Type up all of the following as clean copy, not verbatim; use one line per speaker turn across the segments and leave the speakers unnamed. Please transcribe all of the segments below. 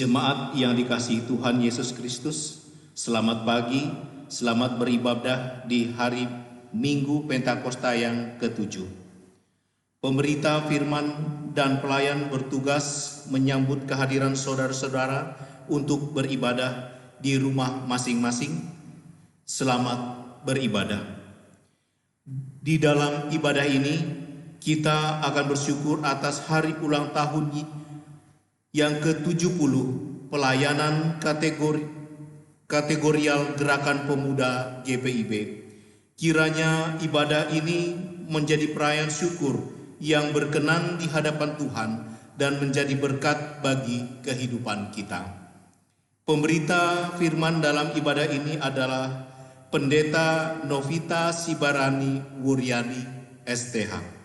Jemaat yang dikasihi Tuhan Yesus Kristus, selamat pagi, selamat beribadah di hari Minggu Pentakosta yang ke-7. Pemberita firman dan pelayan bertugas menyambut kehadiran saudara-saudara untuk beribadah di rumah masing-masing. Selamat beribadah. Di dalam ibadah ini, kita akan bersyukur atas hari ulang tahun yang ke-70 pelayanan kategorial Gerakan Pemuda GPIB. Kiranya ibadah ini menjadi perayaan syukur yang berkenan di hadapan Tuhan dan menjadi berkat bagi kehidupan kita. Pemberita firman dalam ibadah ini adalah Pendeta Novita Sibarani Wuryani, STH.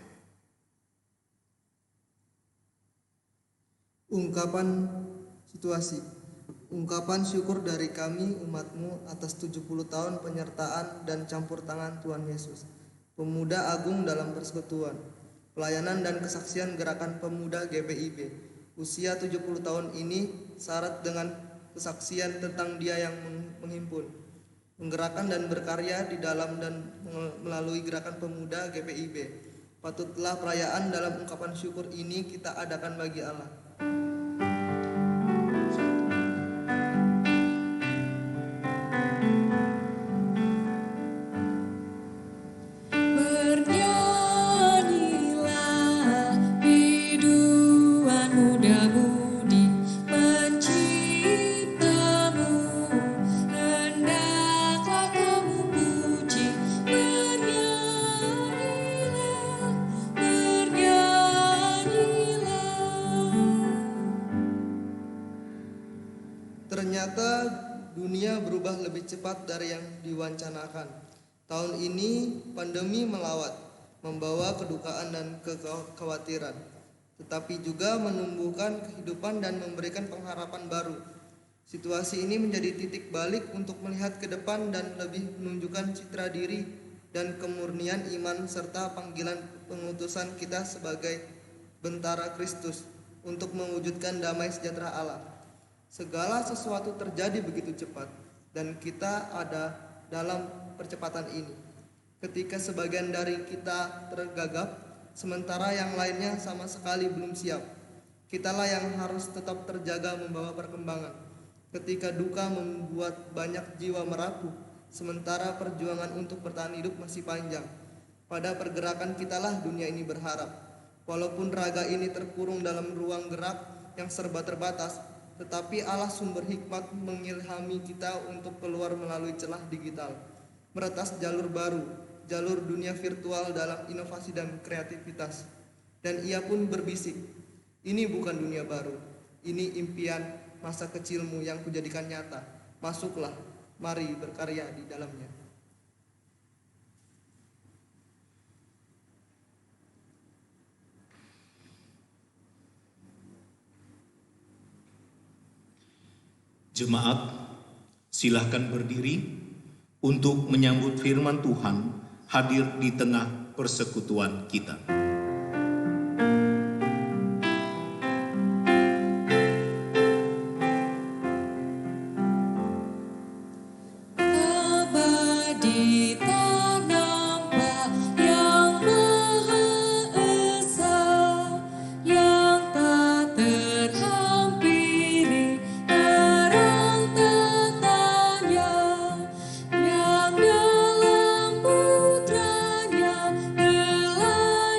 Ungkapan situasi. Ungkapan syukur dari kami umat-Mu atas 70 tahun penyertaan dan campur tangan Tuhan Yesus, pemuda agung dalam persekutuan, pelayanan dan kesaksian Gerakan Pemuda GPIB. Usia 70 tahun ini syarat dengan kesaksian tentang Dia yang menghimpun, menggerakkan dan berkarya di dalam dan melalui Gerakan Pemuda GPIB. Patutlah perayaan dalam ungkapan syukur ini kita adakan bagi Allah. Ternyata dunia berubah lebih cepat dari yang diwancanakan. Tahun ini pandemi melawat, membawa kedukaan dan kekhawatiran, tetapi juga menumbuhkan kehidupan dan memberikan pengharapan baru. Situasi ini menjadi titik balik untuk melihat ke depan dan lebih menunjukkan citra diri dan kemurnian iman serta panggilan pengutusan kita sebagai bentara Kristus untuk mewujudkan damai sejahtera Allah. Segala sesuatu terjadi begitu cepat dan kita ada dalam percepatan ini. Ketika sebagian dari kita tergagap, sementara yang lainnya sama sekali belum siap, kitalah yang harus tetap terjaga membawa perkembangan. Ketika duka membuat banyak jiwa merapuh, sementara perjuangan untuk bertahan hidup masih panjang, pada pergerakan kitalah dunia ini berharap. Walaupun raga ini terkurung dalam ruang gerak yang serba terbatas, tetapi Allah sumber hikmat mengilhami kita untuk keluar melalui celah digital, meretas jalur baru, jalur dunia virtual dalam inovasi dan kreativitas. Dan Ia pun berbisik, ini bukan dunia baru, ini impian masa kecilmu yang kujadikan nyata. Masuklah, mari berkarya di dalamnya.
Jemaat, silahkan berdiri untuk menyambut firman Tuhan hadir di tengah persekutuan kita.
Yang dalam putranya telah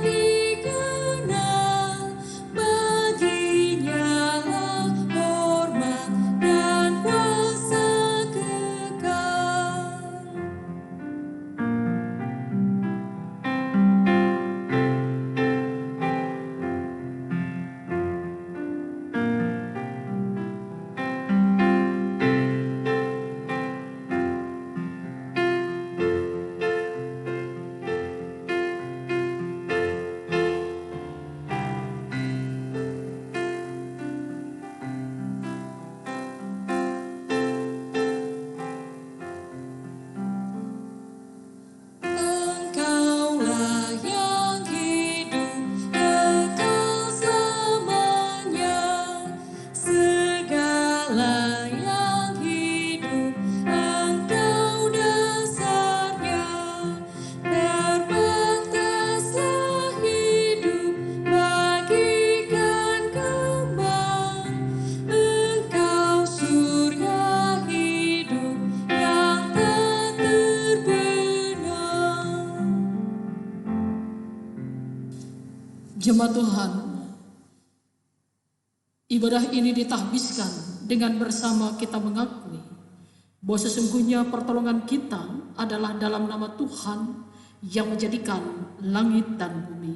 Jemaat Tuhan, ibadah ini ditahbiskan dengan bersama kita mengakui bahwa sesungguhnya pertolongan kita adalah dalam nama Tuhan yang menjadikan langit dan bumi.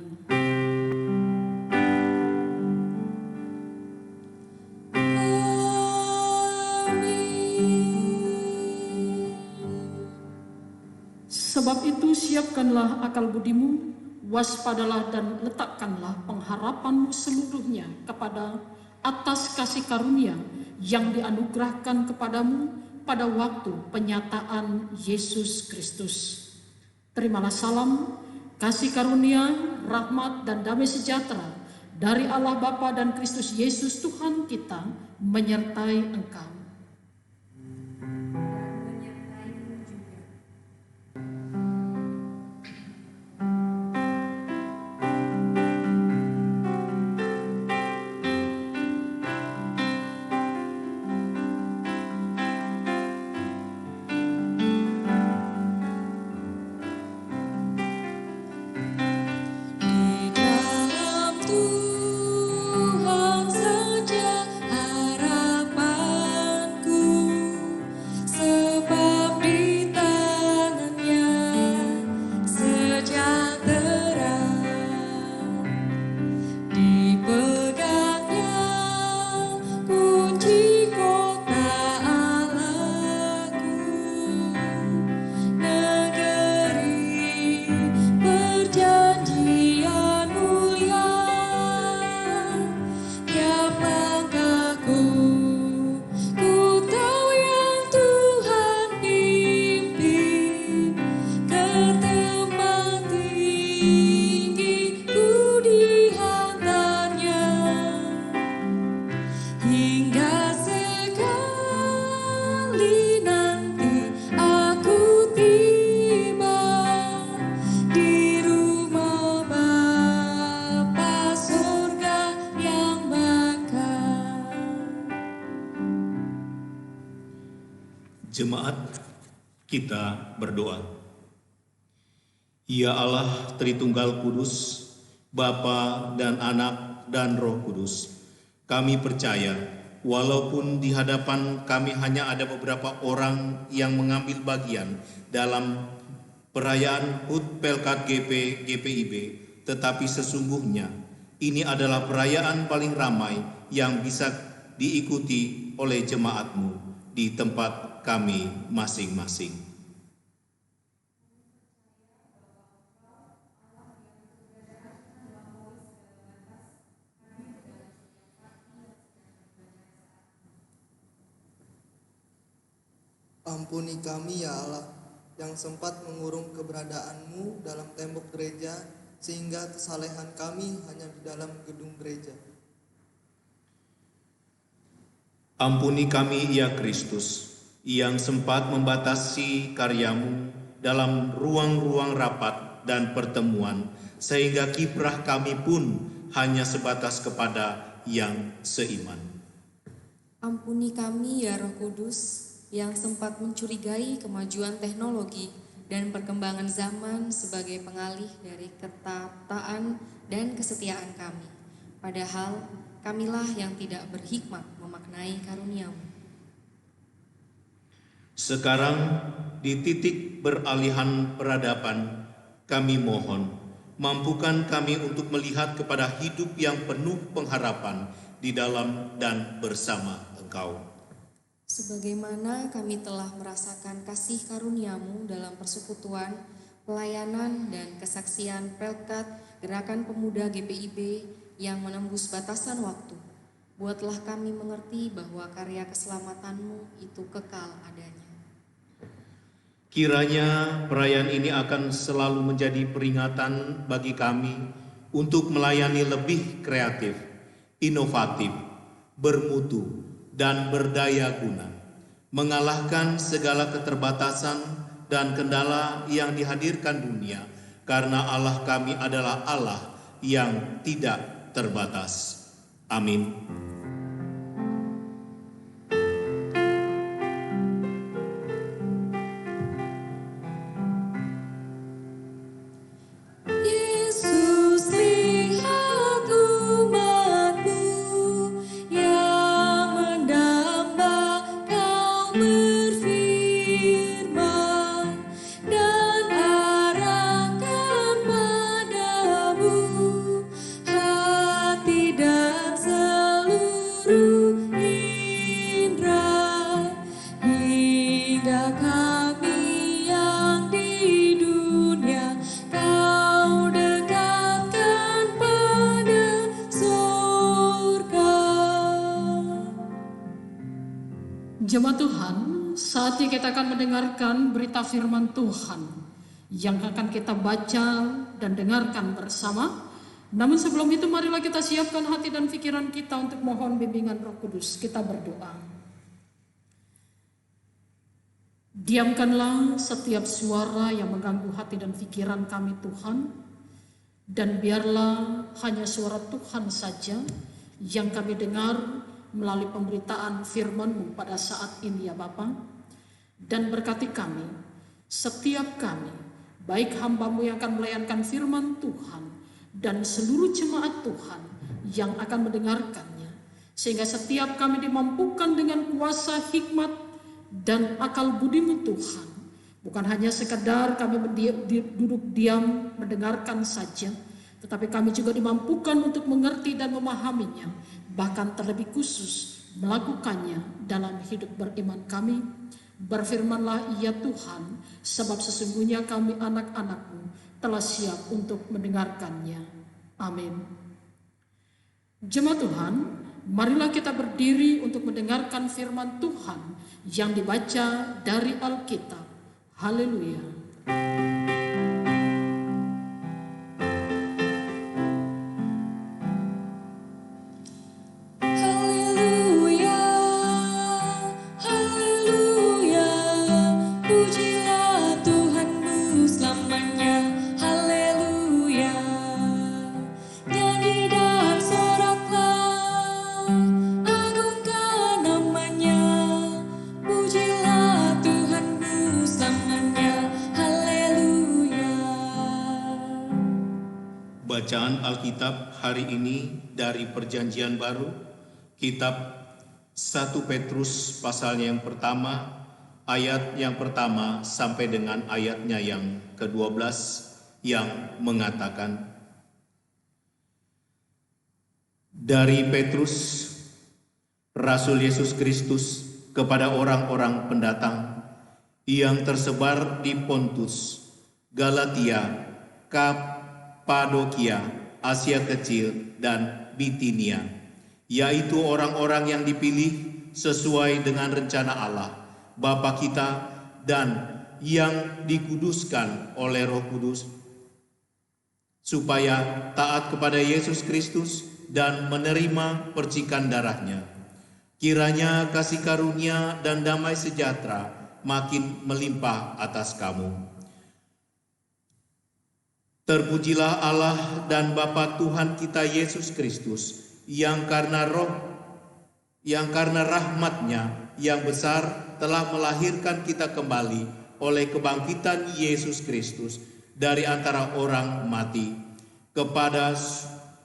Sebab itu siapkanlah akal budimu, waspadalah dan letakkanlah pengharapanmu seluruhnya kepada atas kasih karunia yang dianugerahkan kepadamu pada waktu penyataan Yesus Kristus. Terimalah salam, kasih karunia, rahmat dan damai sejahtera dari Allah Bapa dan Kristus Yesus Tuhan kita menyertai engkau.
Jemaat, kita berdoa. Ya Allah Tritunggal Kudus, Bapa dan Anak dan Roh Kudus, kami percaya walaupun di hadapan kami hanya ada beberapa orang yang mengambil bagian dalam perayaan HUT Pelkat GPIB, tetapi sesungguhnya ini adalah perayaan paling ramai yang bisa diikuti oleh jemaatmu di tempat kami masing-masing.
Ampuni kami ya Allah, yang sempat mengurung keberadaanmu dalam tembok gereja, sehingga kesalehan kami hanya di dalam gedung gereja.
Ampuni kami ya Kristus, yang sempat membatasi karyamu dalam ruang-ruang rapat dan pertemuan, sehingga kiprah kami pun hanya sebatas kepada yang seiman.
Ampuni kami ya Roh Kudus, yang sempat mencurigai kemajuan teknologi dan perkembangan zaman sebagai pengalih dari ketataan dan kesetiaan kami. Padahal kamilah yang tidak berhikmat memaknai karunia-Mu.
Sekarang di titik beralihan peradaban, kami mohon, mampukan kami untuk melihat kepada hidup yang penuh pengharapan di dalam dan bersama Engkau.
Sebagaimana kami telah merasakan kasih karunia-Mu dalam persekutuan, pelayanan, dan kesaksian Pelkat Gerakan Pemuda GPIB yang menembus batasan waktu, buatlah kami mengerti bahwa karya keselamatan-Mu itu kekal adanya.
Kiranya perayaan ini akan selalu menjadi peringatan bagi kami untuk melayani lebih kreatif, inovatif, bermutu, dan berdaya guna, mengalahkan segala keterbatasan dan kendala yang dihadirkan dunia, karena Allah kami adalah Allah yang tidak terbatas. Amin.
Yesus, lihat
Jemaat Tuhan, saatnya kita akan mendengarkan berita firman Tuhan yang akan kita baca dan dengarkan bersama. Namun sebelum itu marilah kita siapkan hati dan pikiran kita untuk mohon bimbingan Roh Kudus. Kita berdoa. Diamkanlah setiap suara yang mengganggu hati dan pikiran kami Tuhan, dan biarlah hanya suara Tuhan saja yang kami dengar melalui pemberitaan firman-Mu pada saat ini ya Bapa. Dan berkati kami, setiap kami, baik hamba-Mu yang akan melayankan firman Tuhan dan seluruh jemaat Tuhan yang akan mendengarkannya, sehingga setiap kami dimampukan dengan kuasa hikmat dan akal budi-Mu Tuhan. Bukan hanya sekedar kami duduk diam mendengarkan saja, tetapi kami juga dimampukan untuk mengerti dan memahaminya, bahkan terlebih khusus melakukannya dalam hidup beriman kami. Berfirmanlah ya Tuhan, sebab sesungguhnya kami anak-anak-Mu telah siap untuk mendengarkannya. Amin. Jemaat Tuhan, marilah kita berdiri untuk mendengarkan firman Tuhan yang dibaca dari Alkitab. Haleluya.
Bacaan Alkitab hari ini dari Perjanjian Baru, kitab 1 Petrus pasalnya yang pertama, ayat yang pertama sampai dengan ayatnya yang ke-12 yang mengatakan, dari Petrus, Rasul Yesus Kristus kepada orang-orang pendatang yang tersebar di Pontus, Galatia, Kapadokia, Asia Kecil, dan Bitinia, yaitu orang-orang yang dipilih sesuai dengan rencana Allah, Bapa kita, dan yang dikuduskan oleh Roh Kudus, supaya taat kepada Yesus Kristus dan menerima percikan darahnya. Kiranya kasih karunia dan damai sejahtera makin melimpah atas kamu. Terpujilah Allah dan Bapa Tuhan kita Yesus Kristus, yang karena rahmat-Nya yang besar telah melahirkan kita kembali oleh kebangkitan Yesus Kristus dari antara orang mati kepada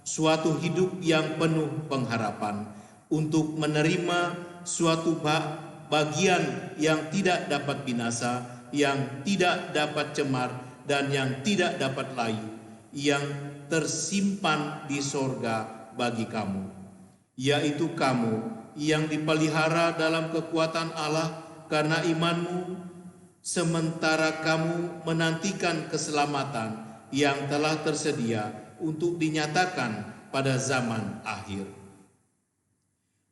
suatu hidup yang penuh pengharapan, untuk menerima suatu bagian yang tidak dapat binasa, yang tidak dapat cemar, dan yang tidak dapat layu, yang tersimpan di sorga bagi kamu, yaitu kamu yang dipelihara dalam kekuatan Allah karena imanmu, sementara kamu menantikan keselamatan yang telah tersedia untuk dinyatakan pada zaman akhir.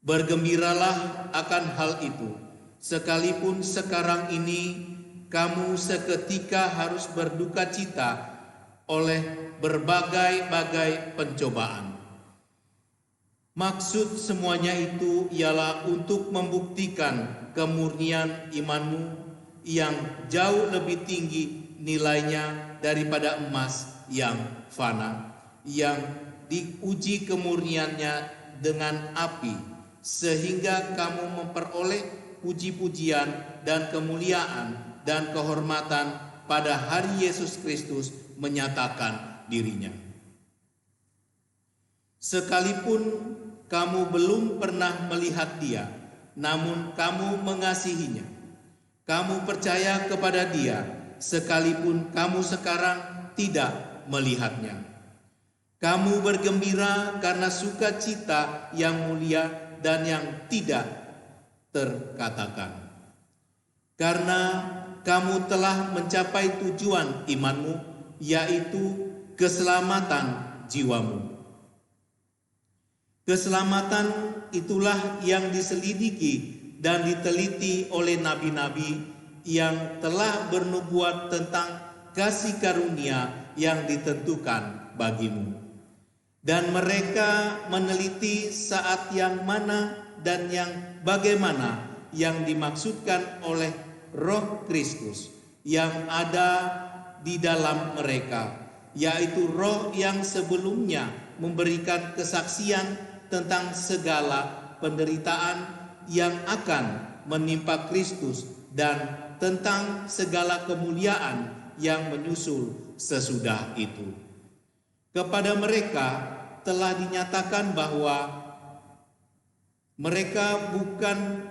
Bergembiralah akan hal itu, sekalipun sekarang ini kamu seketika harus berduka cita oleh berbagai-bagai pencobaan. Maksud semuanya itu ialah untuk membuktikan kemurnian imanmu yang jauh lebih tinggi nilainya daripada emas yang fana, yang diuji kemurniannya dengan api, sehingga kamu memperoleh puji-pujian dan kemuliaan dan kehormatan pada hari Yesus Kristus menyatakan dirinya. Sekalipun kamu belum pernah melihat Dia, namun kamu mengasihinya. Kamu percaya kepada Dia, sekalipun kamu sekarang tidak melihatnya. Kamu bergembira karena sukacita yang mulia dan yang tidak terkatakan, karena kamu telah mencapai tujuan imanmu, yaitu keselamatan jiwamu. Keselamatan itulah yang diselidiki dan diteliti oleh nabi-nabi yang telah bernubuat tentang kasih karunia yang ditentukan bagimu. Dan mereka meneliti saat yang mana dan yang bagaimana yang dimaksudkan oleh Roh Kristus yang ada di dalam mereka, yaitu Roh yang sebelumnya memberikan kesaksian tentang segala penderitaan yang akan menimpa Kristus dan tentang segala kemuliaan yang menyusul sesudah itu. Kepada mereka telah dinyatakan bahwa mereka bukan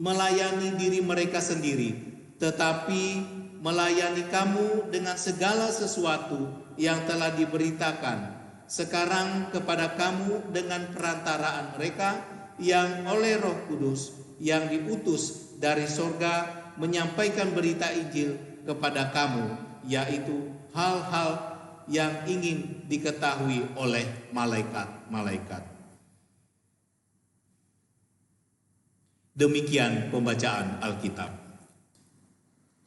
melayani diri mereka sendiri, tetapi melayani kamu dengan segala sesuatu yang telah diberitakan sekarang kepada kamu dengan perantaraan mereka yang oleh Roh Kudus yang diutus dari sorga menyampaikan berita Injil kepada kamu, yaitu hal-hal yang ingin diketahui oleh malaikat-malaikat. Demikian pembacaan Alkitab.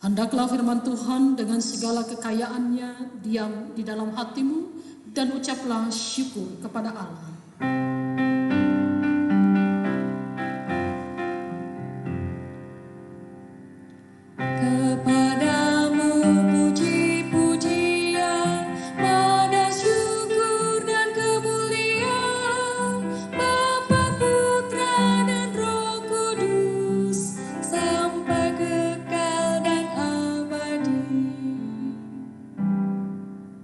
Hendaklah firman Tuhan dengan segala kekayaannya diam di dalam hatimu dan ucaplah syukur kepada Allah.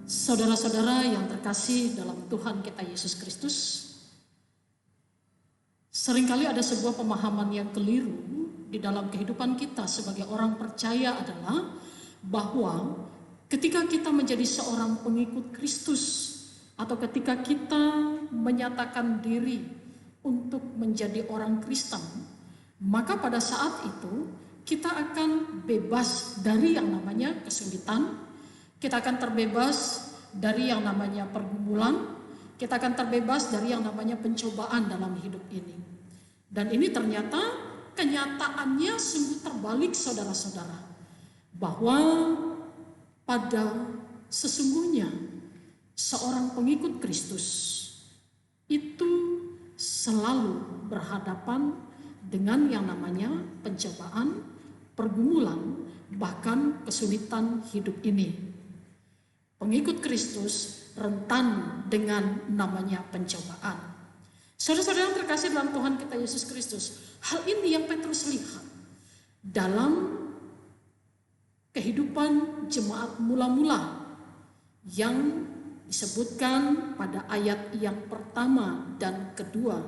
Saudara-saudara yang terkasih dalam Tuhan kita Yesus Kristus, seringkali ada sebuah pemahaman yang keliru di dalam kehidupan kita sebagai orang percaya adalah bahwa ketika kita menjadi seorang pengikut Kristus atau ketika kita menyatakan diri untuk menjadi orang Kristen, maka pada saat itu kita akan bebas dari yang namanya kesulitan, kita akan terbebas dari yang namanya pergumulan, kita akan terbebas dari yang namanya pencobaan dalam hidup ini. Dan ini ternyata kenyataannya sungguh terbalik, saudara-saudara, bahwa pada sesungguhnya seorang pengikut Kristus itu selalu berhadapan dengan yang namanya pencobaan, pergumulan, bahkan kesulitan hidup ini. Pengikut Kristus rentan dengan namanya pencobaan. Saudara-saudara yang terkasih dalam Tuhan kita Yesus Kristus, hal ini yang Petrus lihat dalam kehidupan jemaat mula-mula yang disebutkan pada ayat yang pertama dan kedua.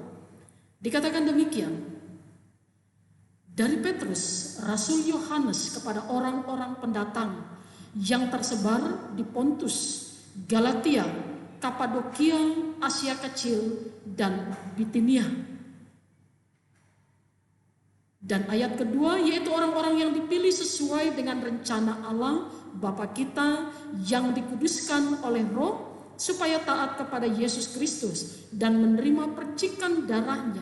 Dikatakan demikian, dari Petrus, Rasul Yohanes kepada orang-orang pendatang yang tersebar di Pontus, Galatia, Kapadokia, Asia Kecil, dan Bitinia. Dan ayat kedua, yaitu orang-orang yang dipilih sesuai dengan rencana Allah Bapa kita yang dikuduskan oleh Roh supaya taat kepada Yesus Kristus dan menerima percikan darahnya.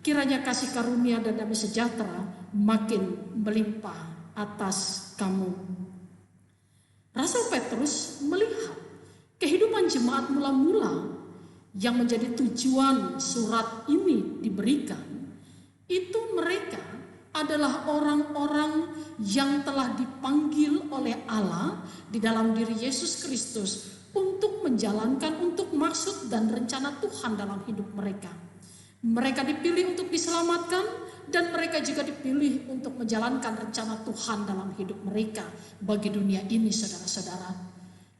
Kiranya kasih karunia dan damai sejahtera makin melimpah atas kamu. Rasul Petrus melihat kehidupan jemaat mula-mula yang menjadi tujuan surat ini diberikan. Itu mereka adalah orang-orang yang telah dipanggil oleh Allah di dalam diri Yesus Kristus untuk menjalankan, untuk maksud dan rencana Tuhan dalam hidup mereka. Mereka dipilih untuk diselamatkan, dan mereka juga dipilih untuk menjalankan rencana Tuhan dalam hidup mereka bagi dunia ini, saudara-saudara.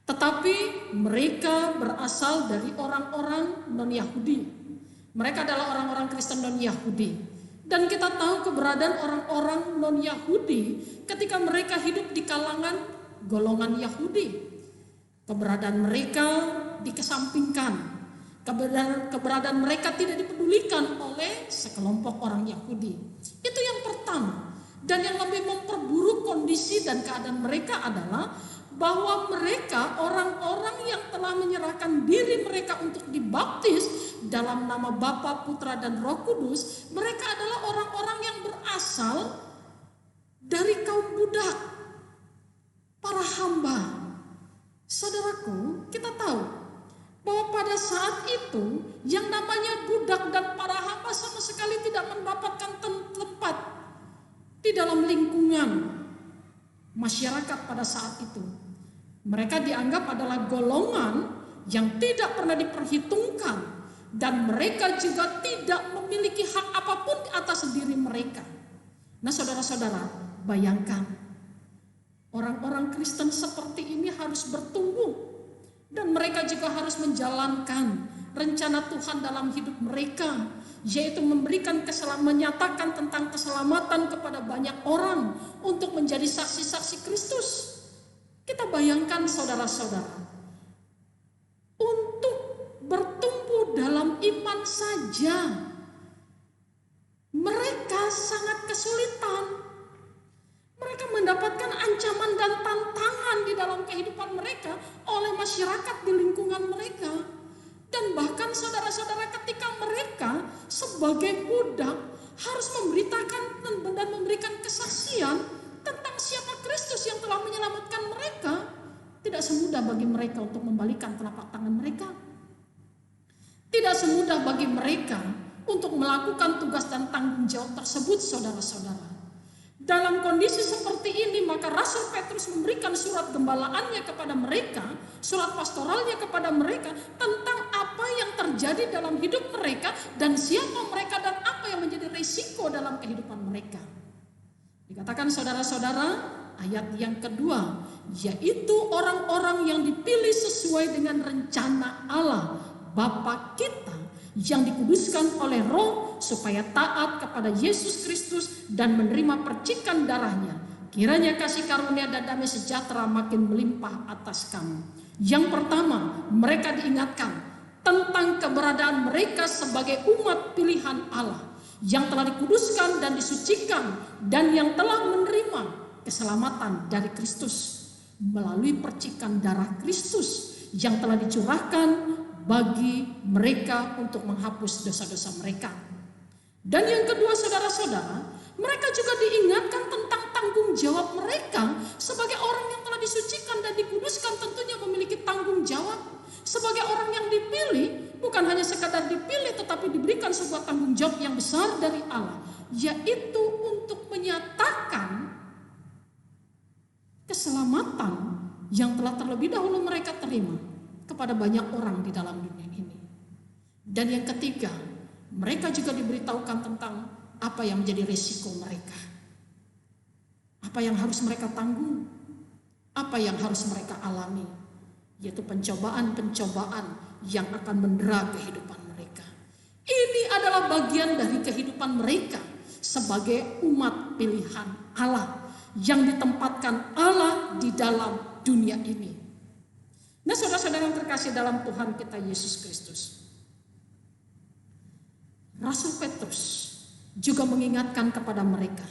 Tetapi mereka berasal dari orang-orang non-Yahudi. Mereka adalah orang-orang Kristen non-Yahudi. Dan kita tahu keberadaan orang-orang non-Yahudi ketika mereka hidup di kalangan golongan Yahudi. Keberadaan mereka dikesampingkan. Keberadaan mereka tidak dipedulikan oleh sekelompok orang Yahudi. Itu yang pertama. Dan yang lebih memperburuk kondisi dan keadaan mereka adalah bahwa mereka orang-orang yang telah menyerahkan diri mereka untuk dibaptis dalam nama Bapa, Putra, dan Roh Kudus, mereka adalah orang-orang yang berasal dari kaum budak, para hamba. Saudaraku, kita tahu bahwa pada saat itu yang namanya budak dan para hamba sama sekali tidak mendapatkan tempat di dalam lingkungan masyarakat pada saat itu. Mereka dianggap adalah golongan yang tidak pernah diperhitungkan, dan mereka juga tidak memiliki hak apapun atas diri mereka. Nah, saudara-saudara, bayangkan orang-orang Kristen seperti ini harus bertumbuh, dan mereka juga harus menjalankan rencana Tuhan dalam hidup mereka, yaitu menyatakan tentang keselamatan kepada banyak orang untuk menjadi saksi-saksi Kristus. Kita bayangkan saudara-saudara, untuk bertumbuh dalam iman saja mereka sangat kesulitan. Mereka mendapatkan ancaman dan tantangan di dalam kehidupan mereka oleh masyarakat di lingkungan mereka. Dan bahkan saudara-saudara, ketika mereka sebagai budak harus memberitakan dan memberikan kesaksian tentang siapa Kristus yang telah menyelamatkan mereka, tidak semudah bagi mereka untuk membalikan telapak tangan mereka. Tidak semudah bagi mereka untuk melakukan tugas dan tanggung jawab tersebut, saudara-saudara. Dalam kondisi seperti ini, maka Rasul Petrus memberikan surat gembalaannya kepada mereka, surat pastoralnya kepada mereka tentang apa yang terjadi dalam hidup mereka dan siapa mereka dan apa yang menjadi risiko dalam kehidupan mereka. Dikatakan saudara-saudara, ayat yang kedua, yaitu orang-orang yang dipilih sesuai dengan rencana Allah Bapa kita yang dikuduskan oleh Roh supaya taat kepada Yesus Kristus dan menerima percikan darahnya. Kiranya kasih karunia dan damai sejahtera makin melimpah atas kamu. Yang pertama, mereka diingatkan tentang keberadaan mereka sebagai umat pilihan Allah yang telah dikuduskan dan disucikan dan yang telah menerima keselamatan dari Kristus melalui percikan darah Kristus yang telah dicurahkan bagi mereka untuk menghapus dosa-dosa mereka. Dan yang kedua, saudara-saudara, mereka juga diingatkan tentang tanggung jawab mereka sebagai orang yang telah disucikan dan dikuduskan, tentunya memiliki tanggung jawab. Sebagai orang yang dipilih, bukan hanya sekadar dipilih tetapi diberikan sebuah tanggung jawab yang besar dari Allah, yaitu untuk menyatakan keselamatan yang telah terlebih dahulu mereka terima kepada banyak orang di dalam dunia ini. Dan yang ketiga, mereka juga diberitahukan tentang apa yang menjadi risiko mereka. Apa yang harus mereka tanggung, apa yang harus mereka alami, yaitu pencobaan-pencobaan yang akan mendera kehidupan mereka. Ini adalah bagian dari kehidupan mereka sebagai umat pilihan Allah yang ditempatkan Allah di dalam dunia ini. Nah, saudara-saudara yang terkasih dalam Tuhan kita Yesus Kristus, Rasul Petrus juga mengingatkan kepada mereka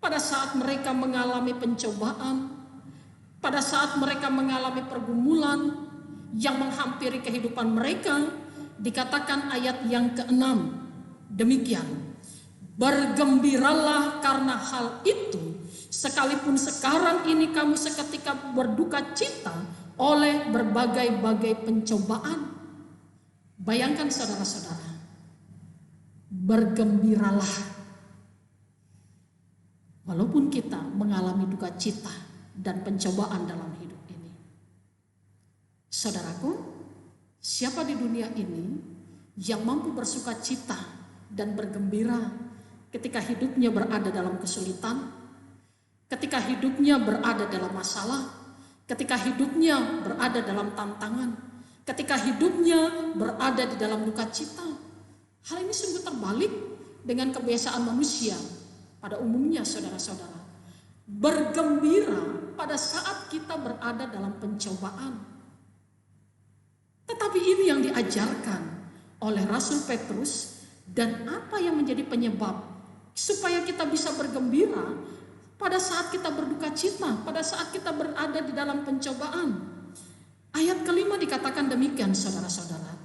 pada saat mereka mengalami pencobaan, pada saat mereka mengalami pergumulan yang menghampiri kehidupan mereka. Dikatakan ayat yang ke-6 demikian, bergembiralah karena hal itu, sekalipun sekarang ini kamu seketika berduka cita oleh berbagai-bagai pencobaan. Bayangkan saudara-saudara, bergembiralah walaupun kita mengalami duka cita dan pencobaan dalam hidup ini. Saudaraku, siapa di dunia ini yang mampu bersuka cita dan bergembira ketika hidupnya berada dalam kesulitan, ketika hidupnya berada dalam masalah, ketika hidupnya berada dalam tantangan, ketika hidupnya berada di dalam duka cita? Hal ini sungguh terbalik dengan kebiasaan manusia pada umumnya, saudara-saudara. Bergembira pada saat kita berada dalam pencobaan. Tetapi ini yang diajarkan oleh Rasul Petrus, dan apa yang menjadi penyebab supaya kita bisa bergembira pada saat kita berduka cita, pada saat kita berada di dalam pencobaan. Ayat kelima dikatakan demikian, saudara-saudara,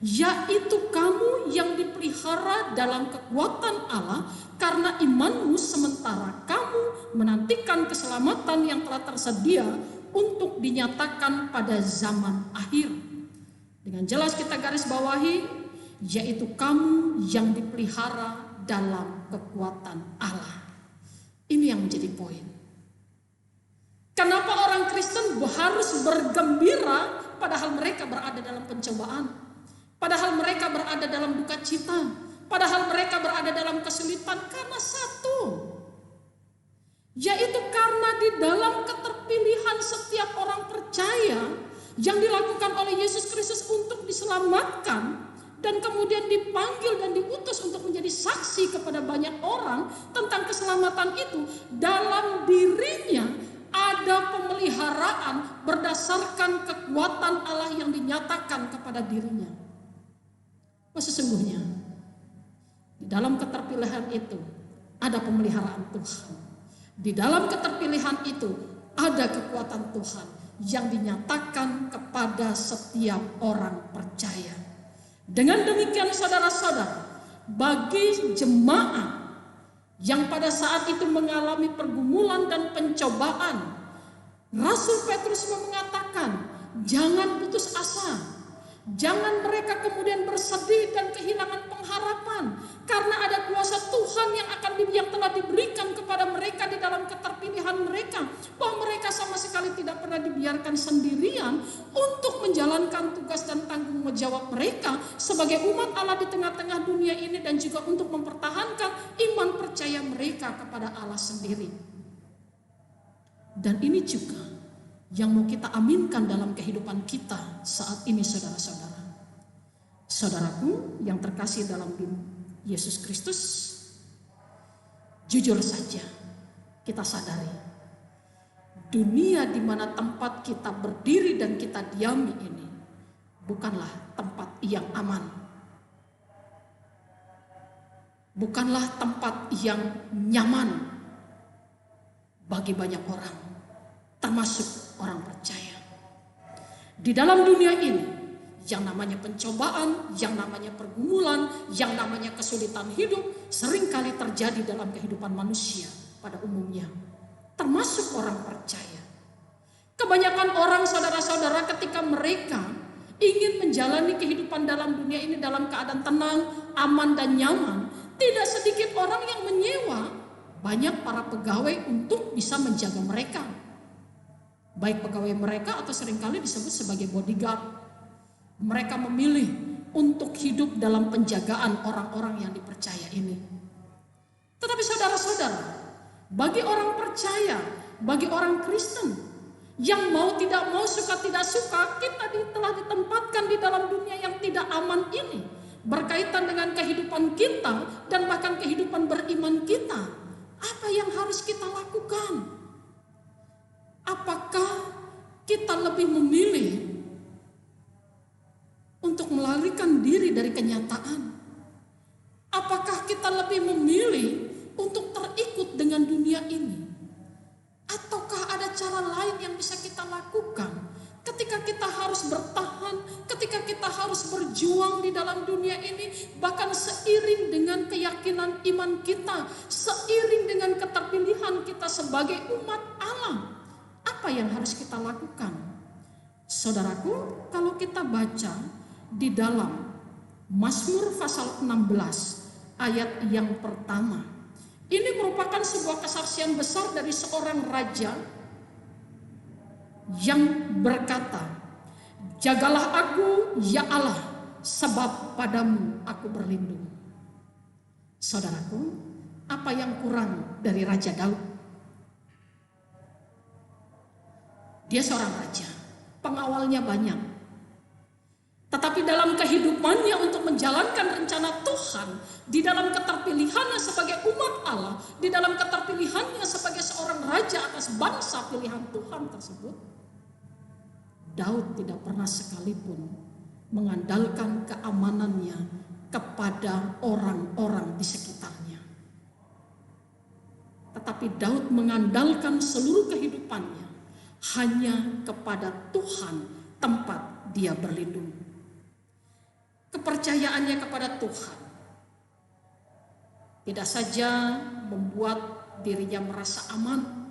yaitu kamu yang dipelihara dalam kekuatan Allah karena imanmu, sementara kamu menantikan keselamatan yang telah tersedia untuk dinyatakan pada zaman akhir. Dengan jelas kita garis bawahi, yaitu kamu yang dipelihara dalam kekuatan Allah. Ini yang menjadi poin. Kenapa orang Kristen harus bergembira padahal mereka berada dalam pencobaan, padahal mereka berada dalam duka cita, padahal mereka berada dalam kesulitan? Karena satu, yaitu karena di dalam keterpilihan setiap orang percaya yang dilakukan oleh Yesus Kristus untuk diselamatkan dan kemudian dipanggil dan diutus untuk menjadi saksi kepada banyak orang tentang keselamatan itu, dalam dirinya ada pemeliharaan berdasarkan kekuatan Allah yang dinyatakan kepada dirinya. Sesungguhnya di dalam keterpilihan itu ada pemeliharaan Tuhan. Di dalam keterpilihan itu ada kekuatan Tuhan yang dinyatakan kepada setiap orang percaya. Dengan demikian, saudara-saudara, bagi jemaat yang pada saat itu mengalami pergumulan dan pencobaan, Rasul Petrus mengatakan, jangan putus asa. Jangan mereka kemudian bersedih dan kehilangan pengharapan, karena ada kuasa Tuhan yang telah diberikan kepada mereka di dalam keterpilihan mereka, bahwa mereka sama sekali tidak pernah dibiarkan sendirian untuk menjalankan tugas dan tanggung jawab mereka sebagai umat Allah di tengah-tengah dunia ini, dan juga untuk mempertahankan iman percaya mereka kepada Allah sendiri. Dan ini juga yang mau kita aminkan dalam kehidupan kita saat ini, saudara-saudara. Saudaraku yang terkasih dalam Yesus Kristus, jujur saja kita sadari, dunia di mana tempat kita berdiri dan kita diami ini bukanlah tempat yang aman. Bukanlah tempat yang nyaman bagi banyak orang, termasuk orang percaya. Di dalam dunia ini, yang namanya pencobaan, yang namanya pergumulan, yang namanya kesulitan hidup seringkali terjadi dalam kehidupan manusia pada umumnya, termasuk orang percaya. Kebanyakan orang, saudara-saudara, ketika mereka ingin menjalani kehidupan dalam dunia ini dalam keadaan tenang, aman dan nyaman, tidak sedikit orang yang menyewa banyak para pegawai untuk bisa menjaga mereka. Baik pegawai mereka atau seringkali disebut sebagai bodyguard. Mereka memilih untuk hidup dalam penjagaan orang-orang yang dipercaya ini. Tetapi saudara-saudara, bagi orang percaya, bagi orang Kristen, yang mau tidak mau, suka tidak suka, kita telah ditempatkan di dalam dunia yang tidak aman ini, berkaitan dengan kehidupan kita dan bahkan kehidupan beriman kita. Apa yang harus kita lakukan? Apakah kita lebih memilih untuk melarikan diri dari kenyataan? Apakah kita lebih memilih untuk terikut dengan dunia ini? Ataukah ada cara lain yang bisa kita lakukan ketika kita harus bertahan, ketika kita harus berjuang di dalam dunia ini, bahkan seiring dengan keyakinan iman kita, seiring dengan keterpilihan kita sebagai umat Allah? Apa yang harus kita lakukan? Saudaraku, kalau kita baca di dalam Mazmur pasal 16 ayat yang pertama, ini merupakan sebuah kesaksian besar dari seorang raja yang berkata, jagalah aku ya Allah, sebab padamu aku berlindung. Saudaraku, apa yang kurang dari Raja Daud? Dia seorang raja, pengawalnya banyak. Tetapi dalam kehidupannya untuk menjalankan rencana Tuhan, di dalam keterpilihannya sebagai umat Allah, di dalam keterpilihannya sebagai seorang raja atas bangsa pilihan Tuhan tersebut, Daud tidak pernah sekalipun mengandalkan keamanannya kepada orang-orang di sekitarnya. Tetapi Daud mengandalkan seluruh kehidupannya hanya kepada Tuhan tempat dia berlindung. Kepercayaannya kepada Tuhan tidak saja membuat dirinya merasa aman,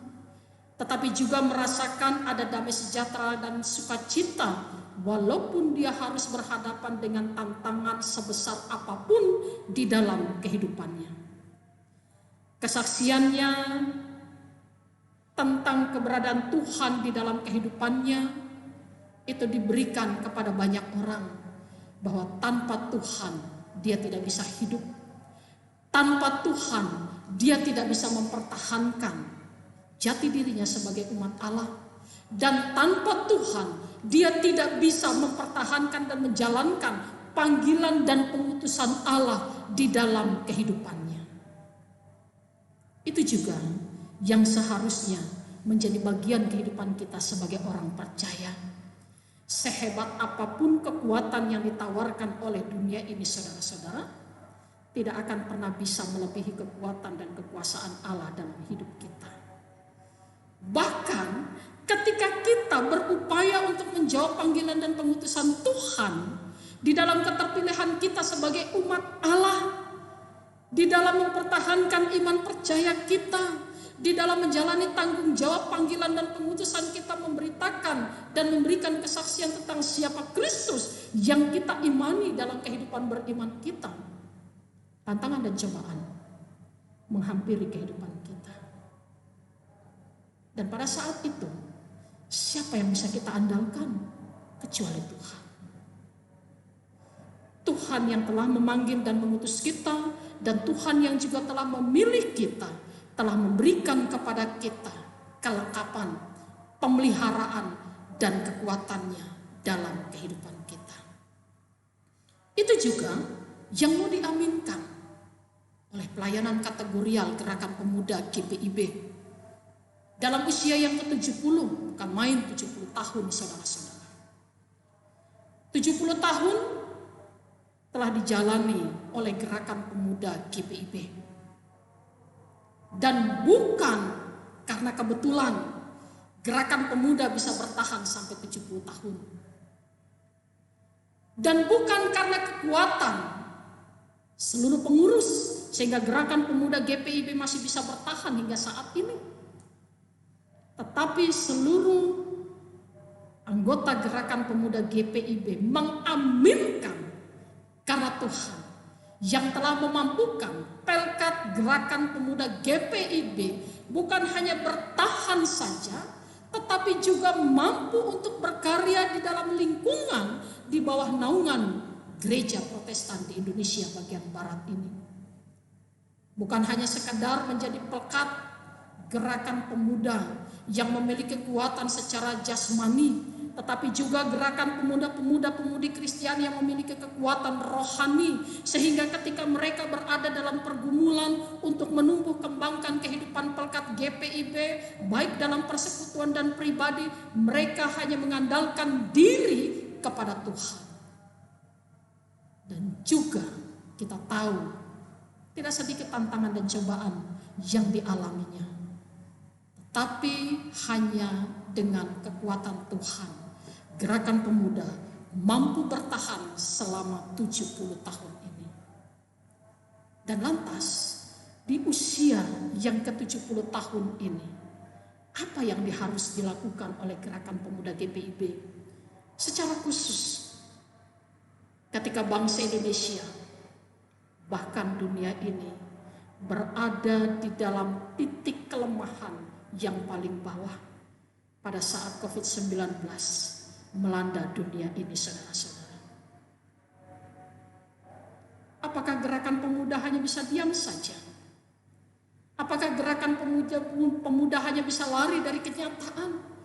tetapi juga merasakan ada damai sejahtera dan sukacita walaupun dia harus berhadapan dengan tantangan sebesar apapun di dalam kehidupannya. Kesaksiannya tentang keberadaan Tuhan di dalam kehidupannya itu diberikan kepada banyak orang, bahwa tanpa Tuhan dia tidak bisa hidup. Tanpa Tuhan dia tidak bisa mempertahankan jati dirinya sebagai umat Allah. Dan tanpa Tuhan dia tidak bisa mempertahankan dan menjalankan panggilan dan pengutusan Allah di dalam kehidupannya. Itu juga yang seharusnya menjadi bagian kehidupan kita sebagai orang percaya. Sehebat apapun kekuatan yang ditawarkan oleh dunia ini, saudara-saudara, tidak akan pernah bisa melebihi kekuatan dan kekuasaan Allah dalam hidup kita. Bahkan ketika kita berupaya untuk menjawab panggilan dan pengutusan Tuhan di dalam keterpilihan kita sebagai umat Allah, di dalam mempertahankan iman percaya kita, di dalam menjalani tanggung jawab panggilan dan pengutusan kita, memberitakan dan memberikan kesaksian tentang siapa Kristus yang kita imani dalam kehidupan beriman kita, tantangan dan cobaan menghampiri kehidupan kita. Dan pada saat itu, siapa yang bisa kita andalkan kecuali Tuhan. Tuhan yang telah memanggil dan mengutus kita, dan Tuhan yang juga telah memilih kita, telah memberikan kepada kita kelengkapan, pemeliharaan, dan kekuatannya dalam kehidupan kita. Itu juga yang mau diaminkan oleh pelayanan kategorial Gerakan Pemuda GPIB dalam usia yang ke-70, bukan main 70 tahun, saudara-saudara. 70 tahun telah dijalani oleh Gerakan Pemuda GPIB. Dan bukan karena kebetulan Gerakan Pemuda bisa bertahan sampai 70 tahun. Dan bukan karena kekuatan seluruh pengurus sehingga Gerakan Pemuda GPIB masih bisa bertahan hingga saat ini. Tetapi seluruh anggota Gerakan Pemuda GPIB mengaminkan karena Tuhan yang telah memampukan Pelkat Gerakan Pemuda GPIB bukan hanya bertahan saja, tetapi juga mampu untuk berkarya di dalam lingkungan di bawah naungan gereja Protestan di Indonesia bagian barat ini. Bukan hanya sekadar menjadi pelkat Gerakan Pemuda yang memiliki kekuatan secara jasmani, tetapi juga Gerakan Pemuda-pemudi Kristiani yang memiliki kekuatan rohani, sehingga ketika mereka berada dalam pergumulan untuk menumbuh kembangkan kehidupan pelkat GPIB, baik dalam persekutuan dan pribadi, mereka hanya mengandalkan diri kepada Tuhan. Dan juga kita tahu tidak sedikit tantangan dan cobaan yang dialaminya, tetapi hanya dengan kekuatan Tuhan Gerakan Pemuda mampu bertahan selama 70 tahun ini. Dan lantas di usia yang ke-70 tahun ini, apa yang harus dilakukan oleh Gerakan Pemuda GPIB secara khusus ketika bangsa Indonesia, bahkan dunia ini, berada di dalam titik kelemahan yang paling bawah pada saat COVID-19 melanda dunia ini, saudara-saudara. Apakah Gerakan Pemuda hanya bisa diam saja? Apakah Gerakan Pemuda hanya bisa lari dari kenyataan?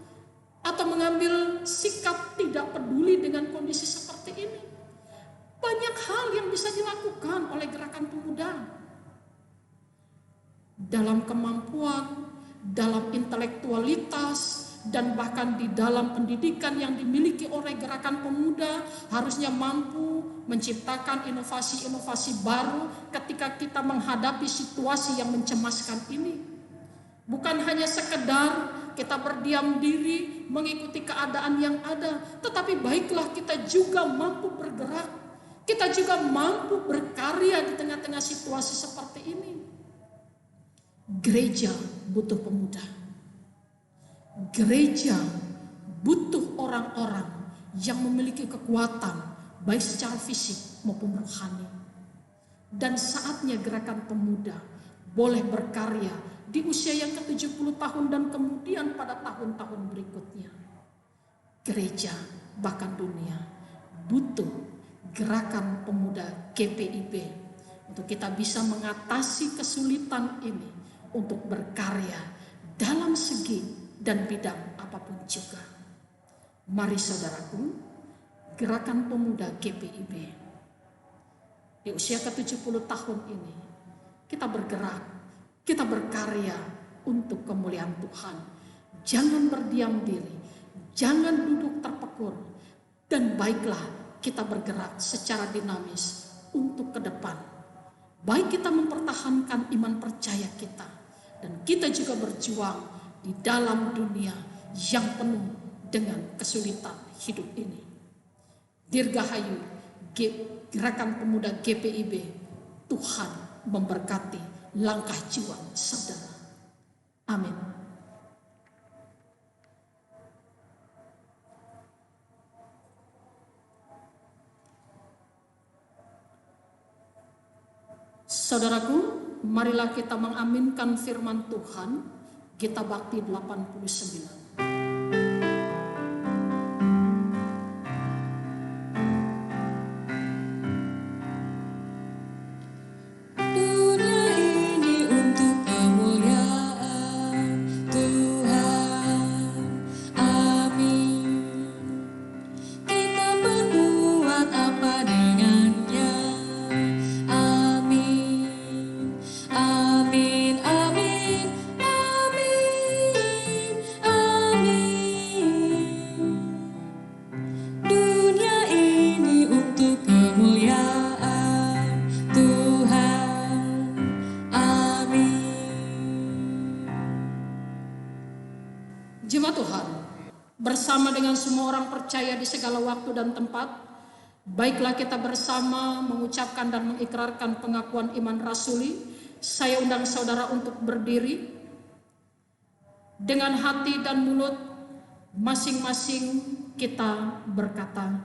Atau mengambil sikap tidak peduli dengan kondisi seperti ini? Banyak hal yang bisa dilakukan oleh Gerakan Pemuda. Dalam kemampuan, dalam intelektualitas, dan bahkan di dalam pendidikan yang dimiliki oleh Gerakan Pemuda, harusnya mampu menciptakan inovasi-inovasi baru ketika kita menghadapi situasi yang mencemaskan ini. Bukan hanya sekedar kita berdiam diri mengikuti keadaan yang ada, tetapi baiklah kita juga mampu bergerak. Kita juga mampu berkarya di tengah-tengah situasi seperti ini. Gereja butuh pemuda. Gereja butuh orang-orang yang memiliki kekuatan baik secara fisik maupun rohani. Dan saatnya gerakan pemuda boleh berkarya di usia yang ke-70 tahun dan kemudian pada tahun-tahun berikutnya. Gereja bahkan dunia butuh gerakan pemuda GPIB untuk kita bisa mengatasi kesulitan ini, untuk berkarya dalam segi dan bidang apapun juga. Mari saudaraku, gerakan pemuda GPIB di usia ke-70 tahun ini kita bergerak, kita berkarya untuk kemuliaan Tuhan. Jangan berdiam diri, jangan duduk terpekur, dan baiklah kita bergerak secara dinamis untuk ke depan. Baik kita mempertahankan iman percaya kita, dan kita juga berjuang di dalam dunia yang penuh dengan kesulitan hidup ini. Dirgahayu gerakan pemuda GPIB, Tuhan memberkati langkah juang saudara. Amin. Saudaraku, marilah kita mengaminkan firman Tuhan, Gita Bakti 89. Jemaat Tuhan, bersama dengan semua orang percaya di segala waktu dan tempat, baiklah kita bersama mengucapkan dan mengikrarkan pengakuan iman rasuli. Saya undang saudara untuk berdiri. Dengan hati dan mulut masing-masing kita berkata,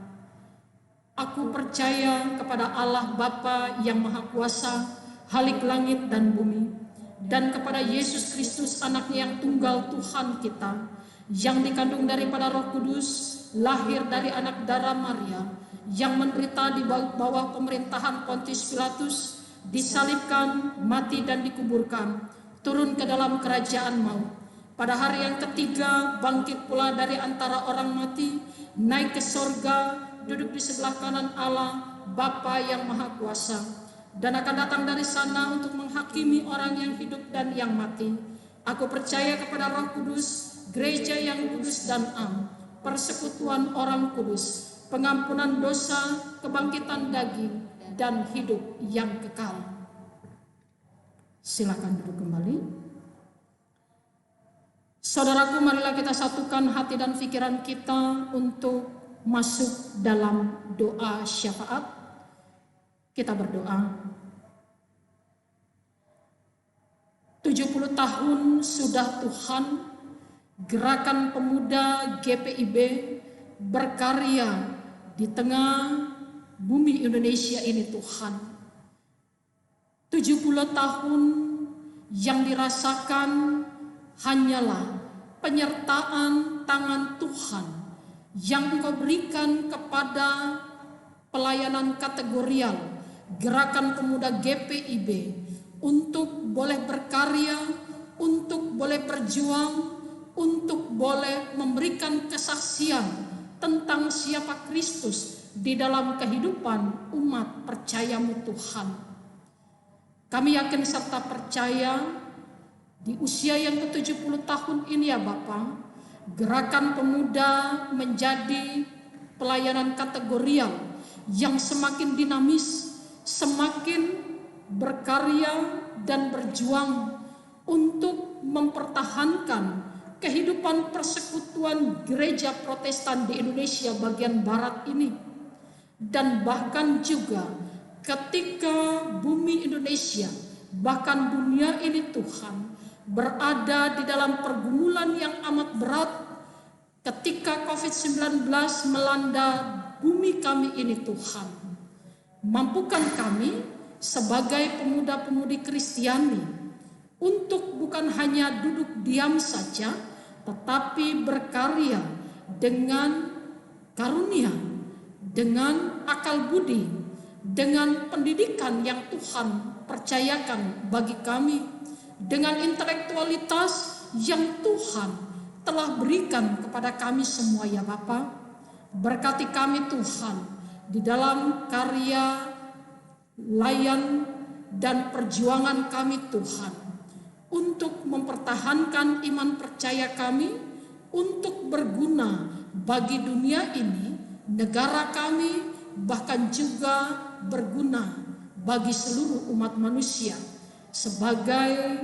aku percaya kepada Allah Bapa yang Maha Kuasa, Halik langit dan bumi, dan kepada Yesus Kristus anaknya yang tunggal Tuhan kita, yang dikandung daripada Roh Kudus, lahir dari anak darah Maria, yang menderita di bawah pemerintahan Pontius Pilatus, disalibkan, mati dan dikuburkan, turun ke dalam kerajaan maut. Pada hari yang ketiga bangkit pula dari antara orang mati, naik ke sorga, duduk di sebelah kanan Allah Bapa yang Maha Kuasa, dan akan datang dari sana untuk menghakimi orang yang hidup dan yang mati. Aku percaya kepada Roh Kudus, gereja yang kudus dan am, persekutuan orang kudus, pengampunan dosa, kebangkitan daging, dan hidup yang kekal. Silakan duduk kembali. Saudaraku, marilah kita satukan hati dan pikiran kita untuk masuk dalam doa syafaat. Kita berdoa. 70 tahun sudah Tuhan, gerakan pemuda GPIB berkarya di tengah bumi Indonesia ini Tuhan. 70 tahun yang dirasakan hanyalah penyertaan tangan Tuhan yang Engkau berikan kepada pelayanan kategorial gerakan pemuda GPIB untuk boleh berkarya, untuk boleh berjuang, untuk boleh memberikan kesaksian tentang siapa Kristus di dalam kehidupan umat percayamu Tuhan. Kami yakin serta percaya di usia yang ke-70 tahun ini ya Bapa, gerakan pemuda menjadi pelayanan kategorial yang semakin dinamis, semakin berkarya dan berjuang untuk mempertahankan kehidupan persekutuan gereja Protestan di Indonesia bagian barat ini. Dan bahkan juga ketika bumi Indonesia, bahkan dunia ini Tuhan, berada di dalam pergumulan yang amat berat, ketika COVID-19 melanda bumi kami ini Tuhan, mampukan kami sebagai pemuda-pemudi Kristiani untuk bukan hanya duduk diam saja, tetapi berkarya dengan karunia, dengan akal budi, dengan pendidikan yang Tuhan percayakan bagi kami, dengan intelektualitas yang Tuhan telah berikan kepada kami semua ya Bapa. Berkati kami Tuhan di dalam karya, layan, dan perjuangan kami Tuhan, untuk mempertahankan iman percaya kami, untuk berguna bagi dunia ini, negara kami, bahkan juga berguna bagi seluruh umat manusia, sebagai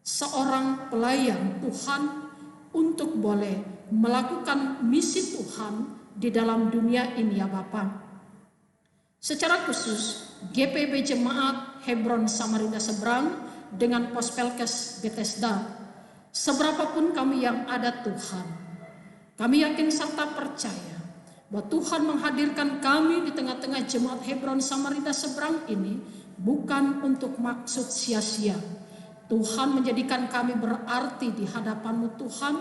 seorang pelayan Tuhan, untuk boleh melakukan misi Tuhan di dalam dunia ini ya Bapa. Secara khusus GPIB Jemaat Hebron Samarinda Seberang dengan Pospelkes Bethesda, seberapapun kami yang ada Tuhan, kami yakin serta percaya bahwa Tuhan menghadirkan kami di tengah-tengah Jemaat Hebron Samarinda Seberang ini bukan untuk maksud sia-sia. Tuhan menjadikan kami berarti di hadapan-Mu Tuhan,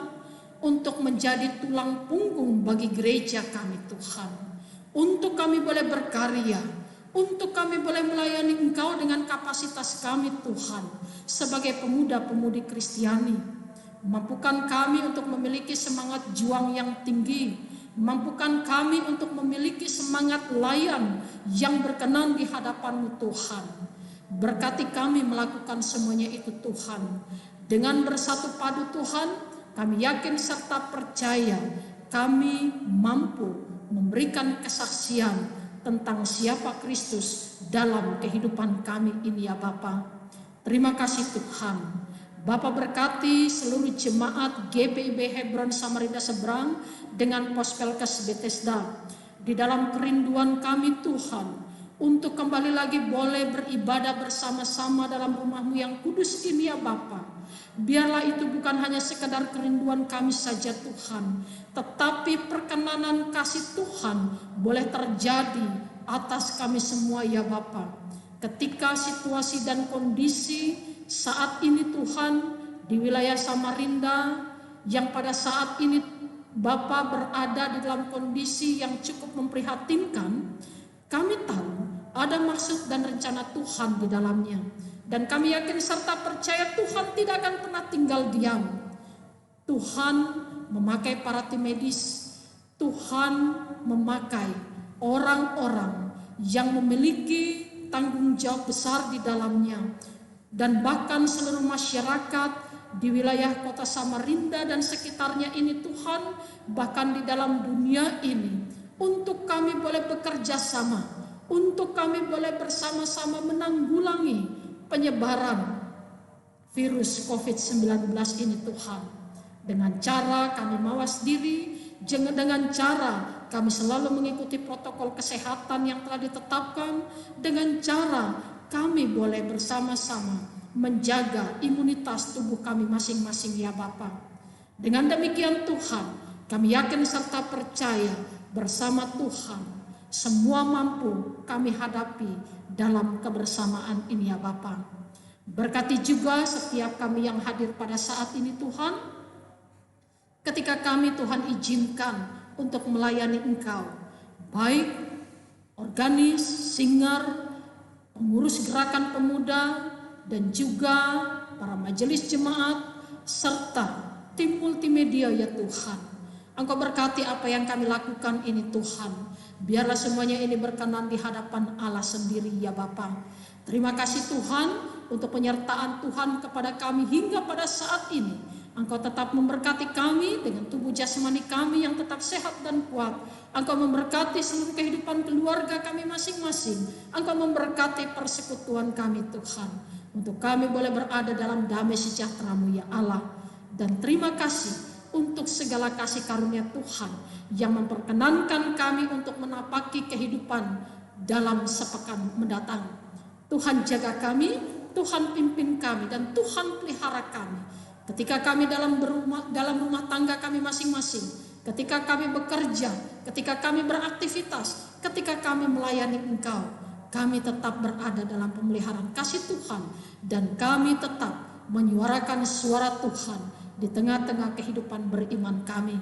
untuk menjadi tulang punggung bagi gereja kami Tuhan, untuk kami boleh berkarya, untuk kami boleh melayani Engkau dengan kapasitas kami Tuhan sebagai pemuda-pemudi Kristiani. Mampukan kami untuk memiliki semangat juang yang tinggi, mampukan kami untuk memiliki semangat layan yang berkenan di hadapan-Mu Tuhan. Berkati kami melakukan semuanya itu Tuhan. Dengan bersatu padu Tuhan, kami yakin serta percaya kami mampu memberikan kesaksian tentang siapa Kristus dalam kehidupan kami ini ya Bapa. Terima kasih Tuhan. Bapa berkati seluruh jemaat GPIB Hebron Samarinda Seberang dengan Pospelkes Bethesda di dalam kerinduan kami Tuhan, untuk kembali lagi boleh beribadah bersama-sama dalam rumah-Mu yang kudus ini ya Bapa. Biarlah itu bukan hanya sekedar kerinduan kami saja Tuhan, tetapi perkenanan kasih Tuhan boleh terjadi atas kami semua ya Bapa. Ketika situasi dan kondisi saat ini Tuhan di wilayah Samarinda, yang pada saat ini Bapa berada di dalam kondisi yang cukup memprihatinkan, kami tahu ada maksud dan rencana Tuhan di dalamnya. Dan kami yakin serta percaya Tuhan tidak akan pernah tinggal diam. Tuhan memakai para tim medis, Tuhan memakai orang-orang yang memiliki tanggung jawab besar di dalamnya. Dan bahkan seluruh masyarakat di wilayah kota Samarinda dan sekitarnya ini Tuhan, bahkan di dalam dunia ini, untuk kami boleh bekerja sama, untuk kami boleh bersama-sama menanggulangi penyebaran virus COVID-19 ini Tuhan. Dengan cara kami mawas diri, dengan cara kami selalu mengikuti protokol kesehatan yang telah ditetapkan, dengan cara kami boleh bersama-sama menjaga imunitas tubuh kami masing-masing ya Bapa. Dengan demikian Tuhan, kami yakin serta percaya bersama Tuhan semua mampu kami hadapi dalam kebersamaan ini ya Bapa. Berkati juga setiap kami yang hadir pada saat ini Tuhan, ketika kami Tuhan izinkan untuk melayani Engkau, baik organis, singar, pengurus gerakan pemuda, dan juga para majelis jemaat, serta tim multimedia ya Tuhan. Engkau berkati apa yang kami lakukan ini Tuhan. Biarlah semuanya ini berkenan di hadapan Allah sendiri ya Bapa. Terima kasih Tuhan untuk penyertaan Tuhan kepada kami hingga pada saat ini. Engkau tetap memberkati kami dengan tubuh jasmani kami yang tetap sehat dan kuat. Engkau memberkati seluruh kehidupan keluarga kami masing-masing. Engkau memberkati persekutuan kami Tuhan. untuk kami boleh berada dalam damai sejahtera-Mu ya Allah. Dan terima kasih untuk segala kasih karunia Tuhan yang memperkenankan kami untuk menapaki kehidupan dalam sepekan mendatang. Tuhan jaga kami, Tuhan pimpin kami, dan Tuhan pelihara kami. Ketika kami dalam rumah tangga kami masing-masing, ketika kami bekerja, ketika kami beraktivitas, ketika kami melayani Engkau, kami tetap berada dalam pemeliharaan kasih Tuhan, dan kami tetap menyuarakan suara Tuhan di tengah-tengah kehidupan beriman kami.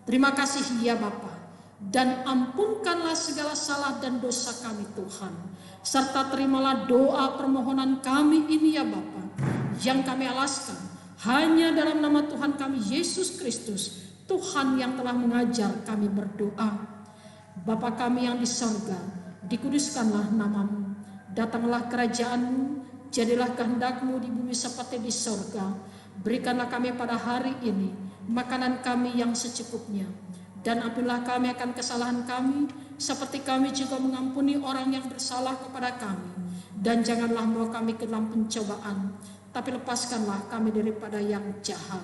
Terima kasih ya Bapa, dan ampunkanlah segala salah dan dosa kami Tuhan, serta terimalah doa permohonan kami ini ya Bapa, yang kami alaskan hanya dalam nama Tuhan kami Yesus Kristus, Tuhan yang telah mengajar kami berdoa. Bapa kami yang di sorga, dikuduskanlah nama-Mu, datanglah kerajaan-Mu, jadilah kehendak-Mu di bumi seperti di sorga. Berikanlah kami pada hari ini makanan kami yang secukupnya, dan ampunilah kami akan kesalahan kami, seperti kami juga mengampuni orang yang bersalah kepada kami. Dan janganlah membawa kami ke dalam pencobaan, tapi lepaskanlah kami daripada yang jahat.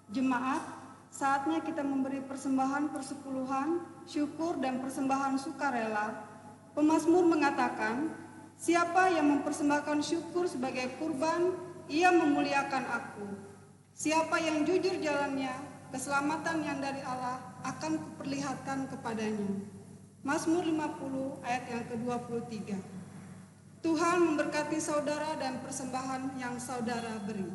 Jemaat, saatnya kita memberi persembahan persepuluhan, syukur dan persembahan sukarela. Pemazmur mengatakan, siapa yang mempersembahkan syukur sebagai kurban, ia memuliakan aku. Siapa yang jujur jalannya, keselamatan yang dari Allah akan kuperlihatkan kepadanya. Mazmur 50 ayat yang ke-23. Tuhan memberkati saudara dan persembahan yang saudara beri.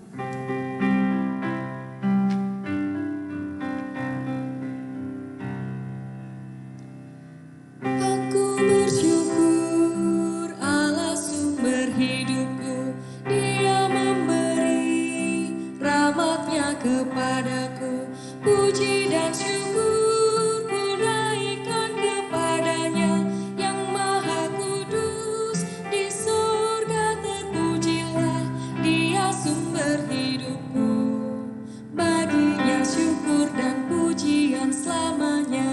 Kepadaku puji dan syukur ku naikkan kepadanya yang maha kudus di surga, terpujilah dia sumber hidupku, baginya syukur dan pujian selamanya.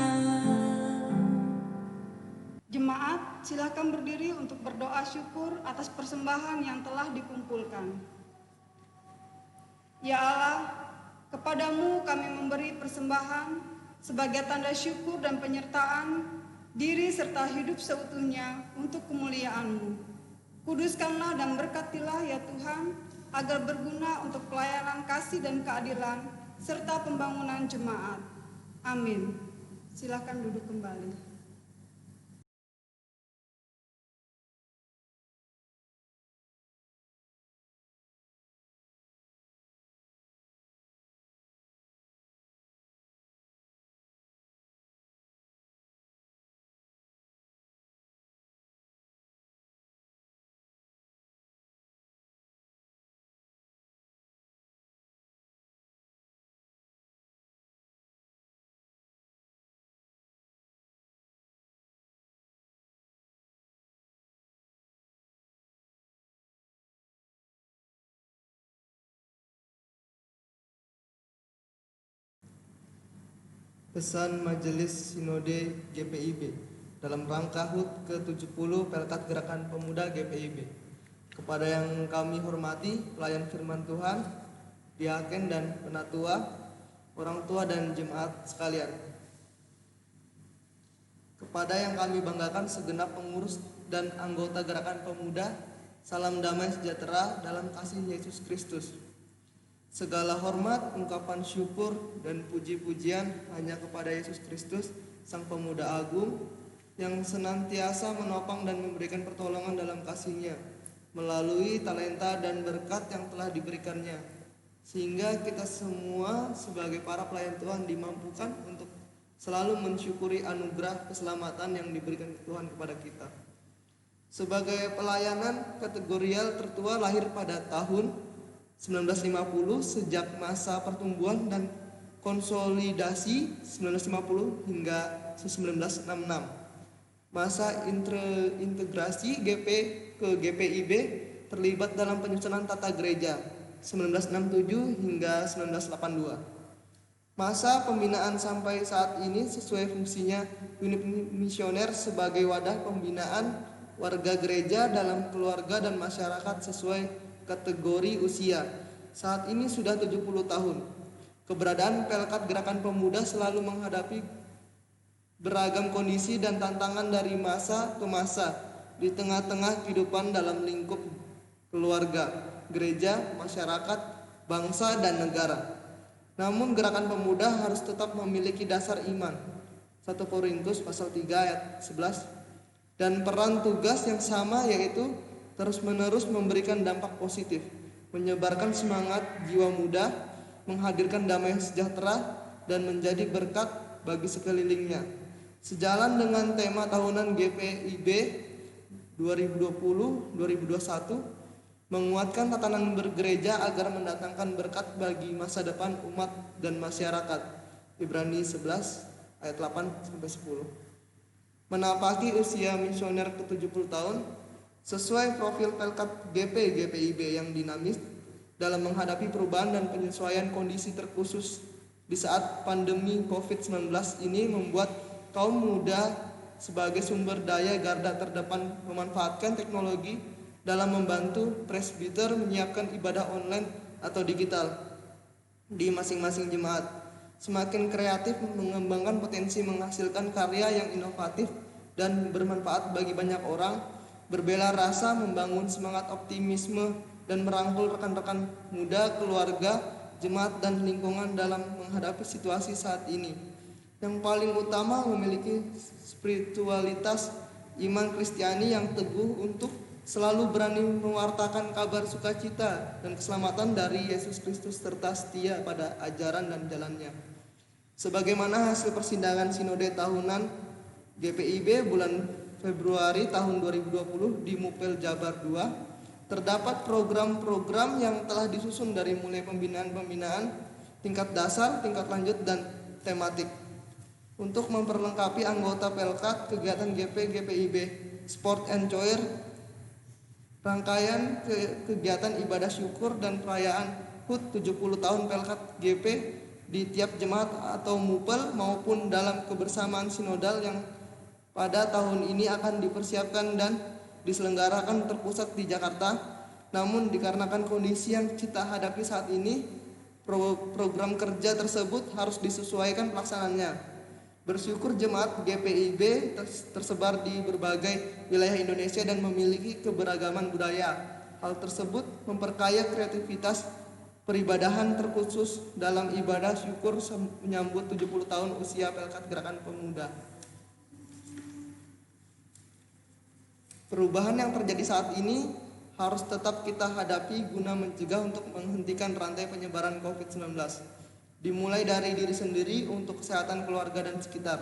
Jemaat, silakan berdiri untuk berdoa syukur atas persembahan yang telah dikumpulkan. Ya Allah, kepadamu kami memberi persembahan sebagai tanda syukur dan penyertaan diri serta hidup seutuhnya untuk kemuliaan-Mu. Kuduskanlah dan berkatilah ya Tuhan, agar berguna untuk pelayanan kasih dan keadilan serta pembangunan jemaat. Amin. Silakan duduk kembali.
Pesan Majelis Sinode GPIB dalam rangka HUT ke-70 Pelkat Gerakan Pemuda GPIB. Kepada yang kami hormati pelayan firman Tuhan, diaken dan penatua, orang tua dan jemaat sekalian. Kepada yang kami banggakan segenap pengurus dan anggota Gerakan Pemuda, salam damai sejahtera dalam kasih Yesus Kristus. Segala hormat, ungkapan syukur, dan puji-pujian hanya kepada Yesus Kristus, Sang Pemuda Agung, yang senantiasa menopang dan memberikan pertolongan dalam kasih-Nya, melalui talenta dan berkat yang telah diberikannya, sehingga kita semua sebagai para pelayan Tuhan dimampukan untuk selalu mensyukuri anugerah keselamatan yang diberikan Tuhan kepada kita. Sebagai pelayanan kategorial tertua lahir pada tahun 1950 sejak masa pertumbuhan dan konsolidasi 1950 hingga 1966. Masa integrasi GP ke GPIB terlibat dalam penyusunan tata gereja 1967 hingga 1982. Masa pembinaan sampai saat ini sesuai fungsinya unit misioner sebagai wadah pembinaan warga gereja dalam keluarga dan masyarakat sesuai kategori usia. Saat ini sudah 70 tahun. Keberadaan Pelkat Gerakan Pemuda selalu menghadapi beragam kondisi dan tantangan dari masa ke masa di tengah-tengah kehidupan dalam lingkup keluarga, gereja, masyarakat, bangsa, dan negara. Namun Gerakan Pemuda harus tetap memiliki dasar iman 1 Korintus pasal 3 ayat 11 dan peran tugas yang sama, yaitu terus-menerus memberikan dampak positif, menyebarkan semangat jiwa muda, menghadirkan damai sejahtera, dan menjadi berkat bagi sekelilingnya. Sejalan dengan tema tahunan GPIB 2020-2021, menguatkan tatanan bergereja agar mendatangkan berkat bagi masa depan umat dan masyarakat. Ibrani 11 ayat 8-10. Menapaki usia misioner ke-70 tahun, sesuai profil Pelkat GPIB yang dinamis dalam menghadapi perubahan dan penyesuaian kondisi terkhusus di saat pandemi COVID-19 ini, membuat kaum muda sebagai sumber daya garda terdepan memanfaatkan teknologi dalam membantu presbiter menyiapkan ibadah online atau digital di masing-masing jemaat. Semakin kreatif mengembangkan potensi menghasilkan karya yang inovatif dan bermanfaat bagi banyak orang, berbela rasa membangun semangat optimisme dan merangkul rekan-rekan muda, keluarga, jemaat, dan lingkungan dalam menghadapi situasi saat ini. Yang paling utama, memiliki spiritualitas iman Kristiani yang teguh untuk selalu berani mewartakan kabar sukacita dan keselamatan dari Yesus Kristus serta setia pada ajaran dan jalannya. Sebagaimana hasil persidangan sinode tahunan GPIB bulan Februari tahun 2020 di Mupel Jabar II, terdapat program-program yang telah disusun dari mulai pembinaan tingkat dasar, tingkat lanjut, dan tematik. Untuk memperlengkapi anggota Pelkat, kegiatan GPIB Sport and Choir, rangkaian kegiatan ibadah syukur dan perayaan HUT 70 tahun Pelkat GP di tiap jemaat atau mupel maupun dalam kebersamaan sinodal yang pada tahun ini akan dipersiapkan dan diselenggarakan terpusat di Jakarta. Namun dikarenakan kondisi yang kita hadapi saat ini, program kerja tersebut harus disesuaikan pelaksanaannya. Bersyukur jemaat GPIB tersebar di berbagai wilayah Indonesia dan memiliki keberagaman budaya. Hal tersebut memperkaya kreativitas peribadahan terkhusus dalam ibadah syukur menyambut 70 tahun usia Pelkat Gerakan Pemuda. Perubahan yang terjadi saat ini harus tetap kita hadapi guna mencegah untuk menghentikan rantai penyebaran COVID-19. Dimulai dari diri sendiri untuk kesehatan keluarga dan sekitar.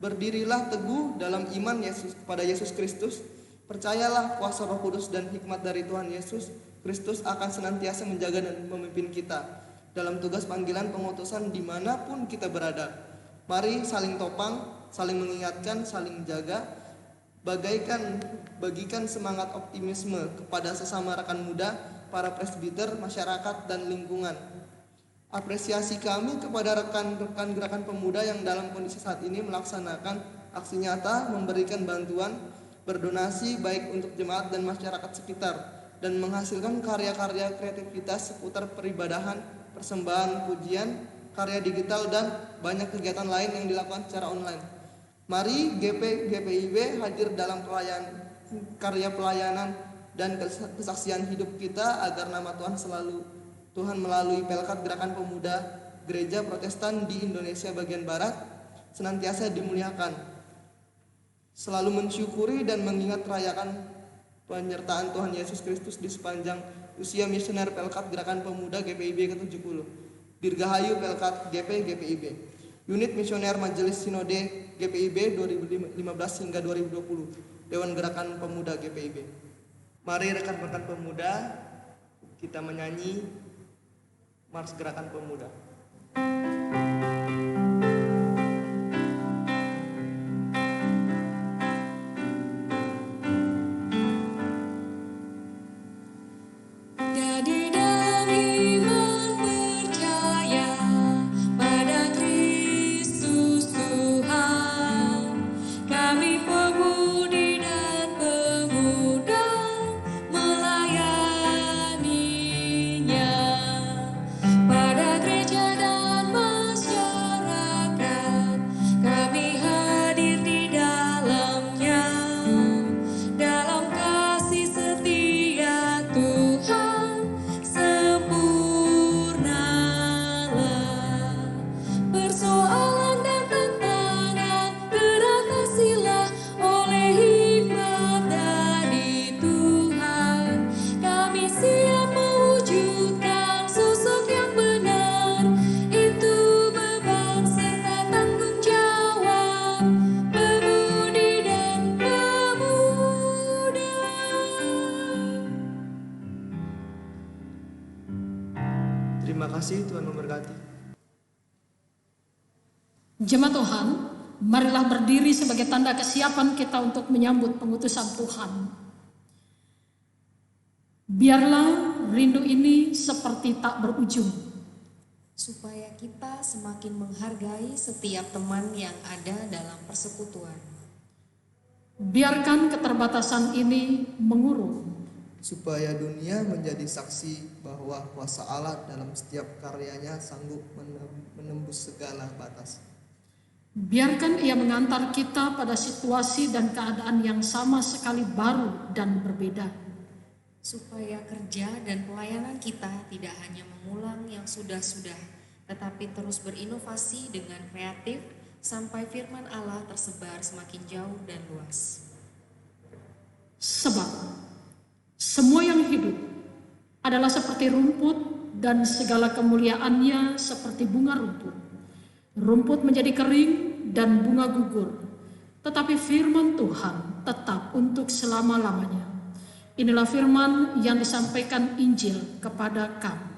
Berdirilah teguh dalam iman kepada Yesus Kristus. Percayalah kuasa Roh Kudus dan hikmat dari Tuhan Yesus Kristus akan senantiasa menjaga dan memimpin kita dalam tugas panggilan pengutusan dimanapun kita berada. Mari saling topang, saling mengingatkan, saling jaga, bagikan semangat optimisme kepada sesama rekan muda, para presbiter, masyarakat, dan lingkungan. Apresiasi kami kepada rekan-rekan Gerakan Pemuda yang dalam kondisi saat ini melaksanakan aksi nyata, memberikan bantuan, berdonasi baik untuk jemaat dan masyarakat sekitar, dan menghasilkan karya-karya kreativitas seputar peribadahan, persembahan pujian, karya digital, dan banyak kegiatan lain yang dilakukan secara online. Mari GPIB hadir dalam karya pelayanan dan kesaksian hidup kita agar nama Tuhan melalui Pelkat Gerakan Pemuda Gereja Protestan di Indonesia bagian Barat senantiasa dimuliakan. Selalu mensyukuri dan mengingat rayakan penyertaan Tuhan Yesus Kristus di sepanjang usia misioner Pelkat Gerakan Pemuda GPIB ke-70. Dirgahayu Pelkat GPIB. Unit Misioner Majelis Sinode GPIB 2015 hingga 2020, Dewan Gerakan Pemuda GPIB. Mari rekan-rekan pemuda, kita menyanyi Mars Gerakan Pemuda. Terima kasih, Tuhan memberkati.
Jemaat Tuhan, marilah berdiri sebagai tanda kesiapan kita untuk menyambut pengutusan Tuhan. Biarlah rindu ini seperti tak berujung,
supaya kita semakin menghargai setiap teman yang ada dalam persekutuan.
Biarkan keterbatasan ini mengurung,
supaya dunia menjadi saksi bahwa kuasa Allah dalam setiap karyanya sanggup menembus segala batas.
Biarkan ia mengantar kita pada situasi dan keadaan yang sama sekali baru dan berbeda,
supaya kerja dan pelayanan kita tidak hanya mengulang yang sudah-sudah, tetapi terus berinovasi dengan kreatif sampai firman Allah tersebar semakin jauh dan luas.
sebab semua yang hidup adalah seperti rumput dan segala kemuliaannya seperti bunga rumput. Rumput menjadi kering dan bunga gugur, tetapi firman Tuhan tetap untuk selama-lamanya. Inilah firman yang disampaikan Injil kepada kamu.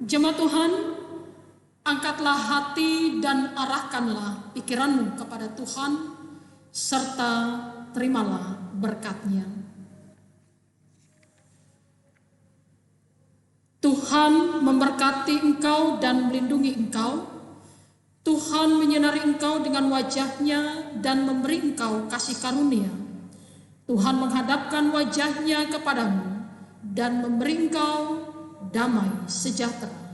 Jemaat Tuhan, angkatlah hati dan arahkanlah pikiranmu kepada Tuhan, serta terimalah berkat-Nya. Tuhan memberkati engkau dan melindungi engkau. Tuhan menyinari engkau dengan wajah-Nya dan memberi engkau kasih karunia. Tuhan menghadapkan wajah-Nya kepadamu dan memberi engkau damai sejahtera.